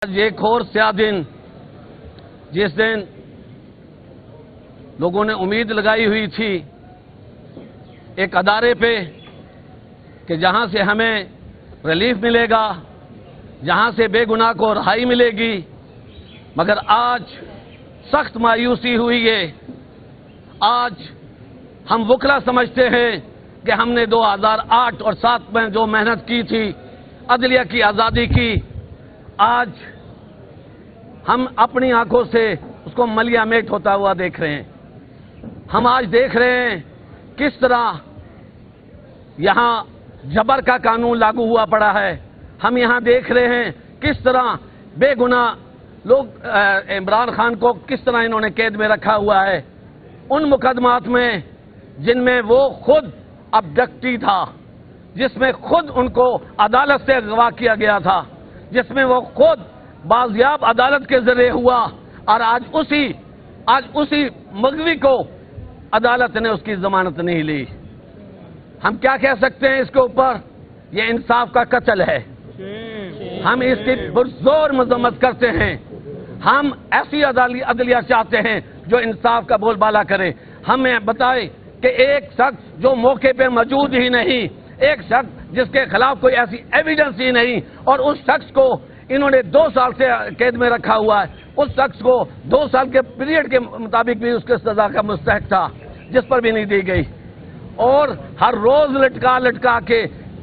آج ایک اور سیاہ دن جس دن لوگوں نے امید لگائی ہوئی تھی ایک ادارے پہ کہ جہاں سے ہمیں ریلیف ملے گا، جہاں سے بے گناہ کو رہائی ملے گی، مگر آج سخت مایوسی ہوئی ہے۔ آج ہم وکلا سمجھتے ہیں کہ ہم نے 2008 اور 2007 میں جو محنت کی تھی عدلیہ کی آزادی کی، آج ہم اپنی آنکھوں سے اس کو ملیا میٹ ہوتا ہوا دیکھ رہے ہیں۔ ہم آج دیکھ رہے ہیں کس طرح یہاں جبر کا قانون لاگو ہوا پڑا ہے۔ ہم یہاں دیکھ رہے ہیں کس طرح بے گناہ لوگ عمران خان کو کس طرح انہوں نے قید میں رکھا ہوا ہے، ان مقدمات میں جن میں وہ خود ابڈکٹی تھا، جس میں خود ان کو عدالت سے اغوا کیا گیا تھا، جس میں وہ خود بازیاب عدالت کے ذریعے ہوا، اور آج اسی مغوی کو عدالت نے اس کی ضمانت نہیں لی۔ ہم کیا کہہ سکتے ہیں اس کے اوپر؟ یہ انصاف کا قتل ہے۔ ہم اس کی پرزور مذمت کرتے ہیں۔ ہم ایسی عدلیہ چاہتے ہیں جو انصاف کا بول بالا کرے۔ ہمیں بتائے کہ ایک شخص جو موقع پہ موجود ہی نہیں، ایک شخص جس کے خلاف کوئی ایسی ایویڈنس ہی نہیں، اور اس شخص کو انہوں نے 2 سال سے قید میں رکھا ہوا ہے، اس شخص کو 2 سال کے پیریڈ کے مطابق بھی اس کے سزا کا مستحق تھا، جس پر بھی نہیں دی گئی، اور ہر روز لٹکا کے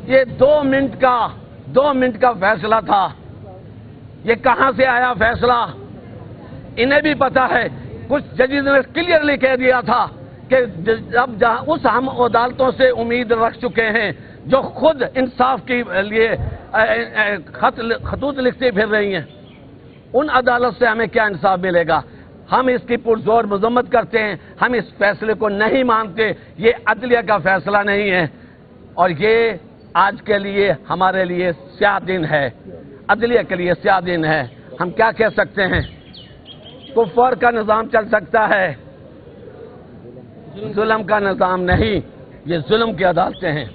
یہ 2 منٹ کا فیصلہ تھا۔ یہ کہاں سے آیا فیصلہ؟ انہیں بھی پتا ہے۔ کچھ ججز نے کلیئرلی کہہ دیا تھا کہ جہاں اس ہم عدالتوں سے امید رکھ چکے ہیں جو خود انصاف کے لیے خطوط لکھتے پھر رہی ہیں، ان عدالت سے ہمیں کیا انصاف ملے گا؟ ہم اس کی پرزور مذمت کرتے ہیں۔ ہم اس فیصلے کو نہیں مانتے۔ یہ عدلیہ کا فیصلہ نہیں ہے، اور یہ آج کے لیے ہمارے لیے سیاہ دن ہے، عدلیہ کے لیے سیاہ دن ہے۔ ہم کیا کہہ سکتے ہیں؟ کفر کا نظام چل سکتا ہے، ظلم کا نظام نہیں۔ یہ ظلم کی عدالتیں ہیں۔